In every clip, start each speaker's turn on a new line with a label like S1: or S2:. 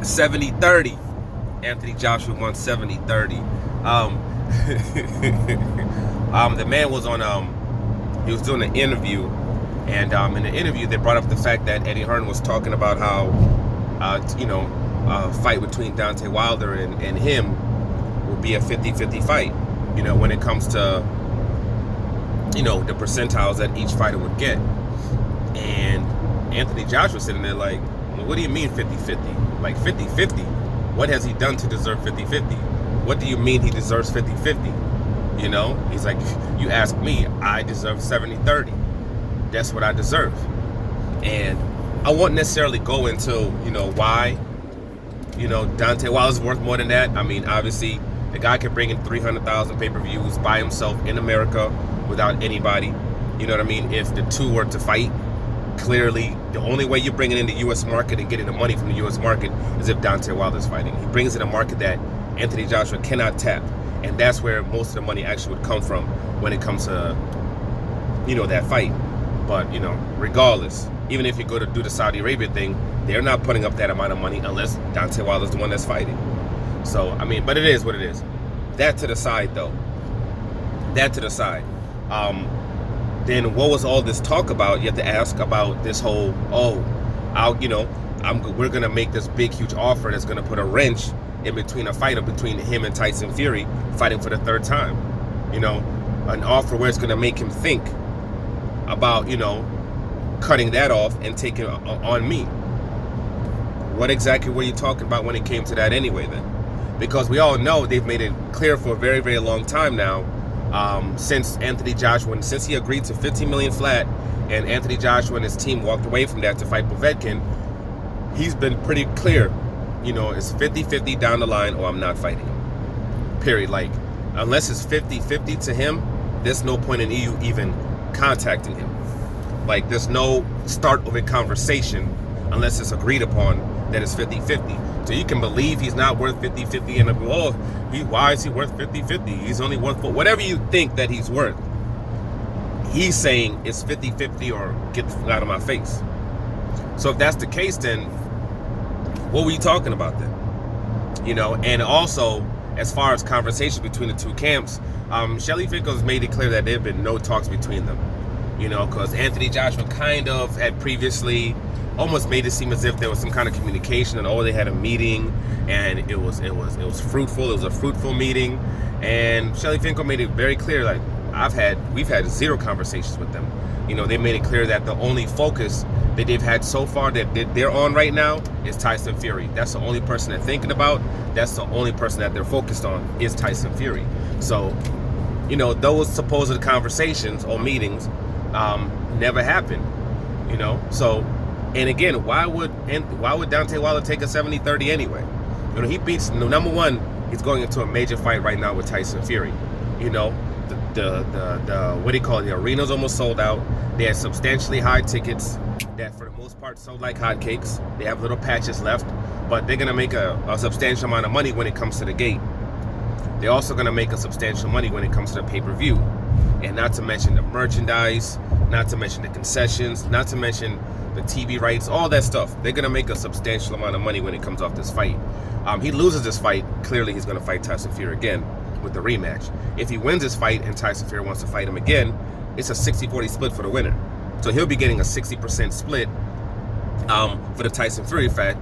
S1: 70-30. Anthony Joshua won 70-30. The man was on he was doing an interview, and in the interview they brought up the fact that Eddie Hearn was talking about how a fight between Deontay Wilder and him would be a 50-50 fight, when it comes to the percentiles that each fighter would get. And Anthony Joshua sitting there like, well, what do you mean 50-50? Like 50-50? What has he done to deserve 50-50? What do you mean he deserves 50-50? He's like, you ask me, I deserve 70-30. That's what I deserve. And I won't necessarily go into, why, Deontay Wilder's worth more than that. I mean, obviously, the guy can bring in 300,000 pay-per-views by himself in America without anybody. You know what I mean? If the two were to fight, clearly, the only way you're bringing in the U.S. market and getting the money from the U.S. market is if Deontay Wilder's fighting. He brings in a market that Anthony Joshua cannot tap. And that's where most of the money actually would come from when it comes to, that fight. But, regardless, even if you go to do the Saudi Arabia thing, they're not putting up that amount of money unless Deontay Wilder's the one that's fighting. So, I mean, but it is what it is. That to the side, though. That to the side. Then what was all this talk about? You have to ask about this whole, we're going to make this big, huge offer that's going to put a wrench in between a fight between him and Tyson Fury fighting for the third time. An offer where it's going to make him think about, cutting that off and taking on me. What exactly were you talking about when it came to that anyway then? Because we all know they've made it clear for a very, very long time now, since Anthony Joshua, since he agreed to 15 million flat and Anthony Joshua and his team walked away from that to fight Povetkin, he's been pretty clear, it's 50-50 down the line or I'm not fighting him. Period. Like, unless it's 50-50 to him, there's no point in you even contacting him. Like, there's no start of a conversation unless it's agreed upon that it's 50-50. So you can believe he's not worth 50-50 and why is he worth 50-50? He's only worth whatever you think that he's worth. He's saying it's 50-50 or get the out of my face. So if that's the case, then what were you talking about then? And also, as far as conversation between the two camps, Shelly Finkel's made it clear that there have been no talks between them. Because Anthony Joshua kind of had previously almost made it seem as if there was some kind of communication and they had a meeting and it was fruitful. It was a fruitful meeting, and Shelly Finkel made it very clear, like, we've had zero conversations with them. They made it clear that the only focus that they've had so far that they're on right now is Tyson Fury. That's the only person they're thinking about. That's the only person that they're focused on is Tyson Fury. So, those supposed conversations or meetings never happened. So, and again, why would Deontay Wilder take a 70-30 anyway? He beats, number one, he's going into a major fight right now with Tyson Fury. The what do you call it? The arena's almost sold out. They had substantially high tickets that for the most part sold like hotcakes. They have little patches left, but they're gonna make a substantial amount of money when it comes to the gate. They're also gonna make a substantial money when it comes to the pay-per-view, and not to mention the merchandise, not to mention the concessions, not to mention the TV rights, all that stuff. They're gonna make a substantial amount of money when it comes off this fight. He loses this fight, clearly he's gonna fight Tyson Fury again with the rematch. If he wins this fight and Tyson Fury wants to fight him again, it's a 60-40 split for the winner. So he'll be getting a 60% split for the Tyson Fury fight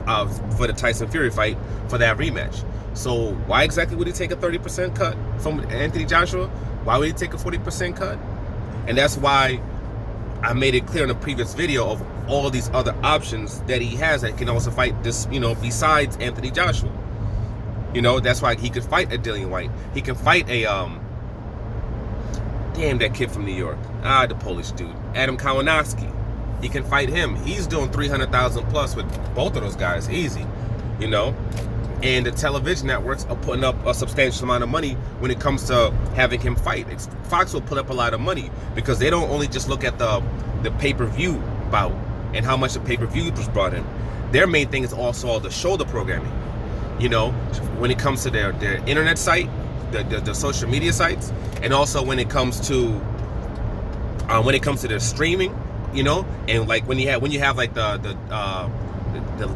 S1: for that rematch. So why exactly would he take a 30% cut from Anthony Joshua? Why would he take a 40% cut? And that's why I made it clear in the previous video of all of these other options that he has that can also fight this, besides Anthony Joshua. That's why he could fight a Dillian Whyte. He can fight a that kid from New York. The Polish dude, Adam Kalinowski. He can fight him. He's doing 300,000 plus with both of those guys, easy. And the television networks are putting up a substantial amount of money when it comes to having him fight. Fox will put up a lot of money because they don't only just look at the pay-per-view bout and how much the pay-per-view was brought in. Their main thing is also all the shoulder programming. When it comes to their internet site, the social media sites, and also when it comes to their streaming, and like when you have like the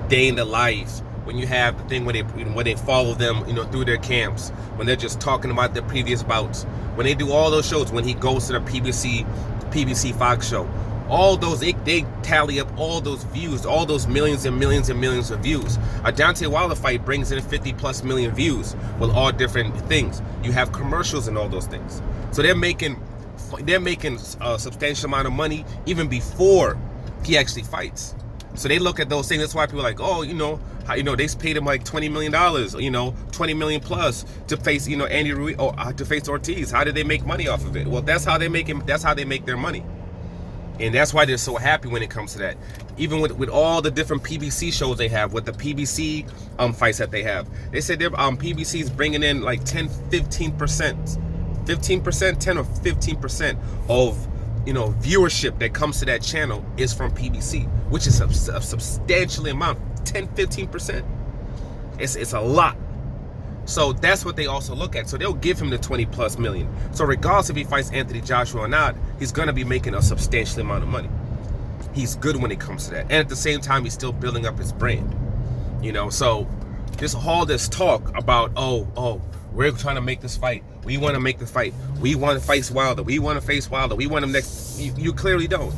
S1: day in the life when you have the thing where they follow them, through their camps, when they're just talking about their previous bouts, when they do all those shows, when he goes to the PBC Fox show, all those, they tally up all those views, all those millions and millions and millions of views. A Deontay Wilder fight brings in 50+ million views with all different things. You have commercials and all those things. So they're making a substantial amount of money even before he actually fights. So they look at those things. That's why people are like, oh, they paid him like $20 million, 20 million plus to face, Andy Ruiz, or to face Ortiz. How did they make money off of it? Well, that's how they make their money. And that's why they're so happy when it comes to that. Even with all the different PBC shows they have, with the PBC fights that they have, they said their PBC is bringing in like 10, 15%, 10 or 15% of viewership that comes to that channel is from PBC, which is a substantial amount. 10, 15%. It's a lot. So that's what they also look at. So they'll give him the 20+ million. So regardless if he fights Anthony Joshua or not, he's going to be making a substantial amount of money. He's good when it comes to that. And at the same time, he's still building up his brand. So all this talk about, we're trying to make this fight. We want to make the fight. We want to face Wilder. We want to face Wilder. We want him next. You clearly don't.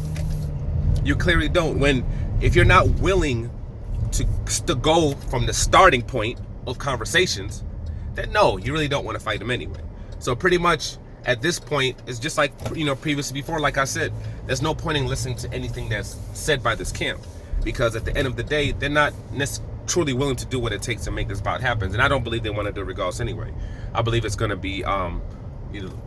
S1: You clearly don't. If you're not willing to go from the starting point of conversations, then no, you really don't want to fight him anyway. So pretty much at this point, it's just like previously before, like I said, there's no point in listening to anything that's said by this camp, because at the end of the day, they're not truly willing to do what it takes to make this bout happen. And I don't believe they want to do it regardless anyway. I believe it's going to be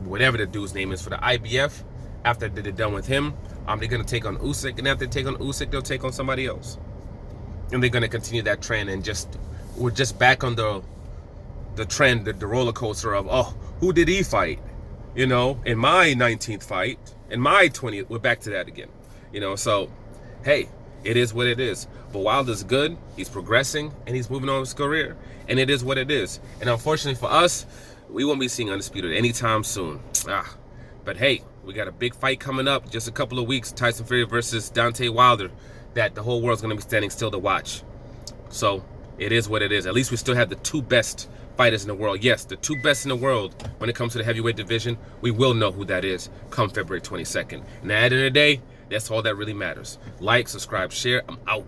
S1: whatever the dude's name is for the IBF. After they're done with him, they're going to take on Usyk, and after they take on Usyk, they'll take on somebody else, and they're going to continue that trend. And we're just back on the trend, the roller coaster of, who did he fight? In my 19th fight, in my 20th, we're back to that again. So, hey, it is what it is. But Wilder's good, he's progressing, and he's moving on his career. And it is what it is. And unfortunately for us, we won't be seeing Undisputed anytime soon. But hey, we got a big fight coming up, just a couple of weeks, Tyson Fury versus Deontay Wilder, that the whole world's going to be standing still to watch. So, it is what it is. At least we still have the two best fighters in the world. Yes, the two best in the world when it comes to the heavyweight division. We will know who that is come February 22nd. And at the end of the day, that's all that really matters. Like, subscribe, share. I'm out.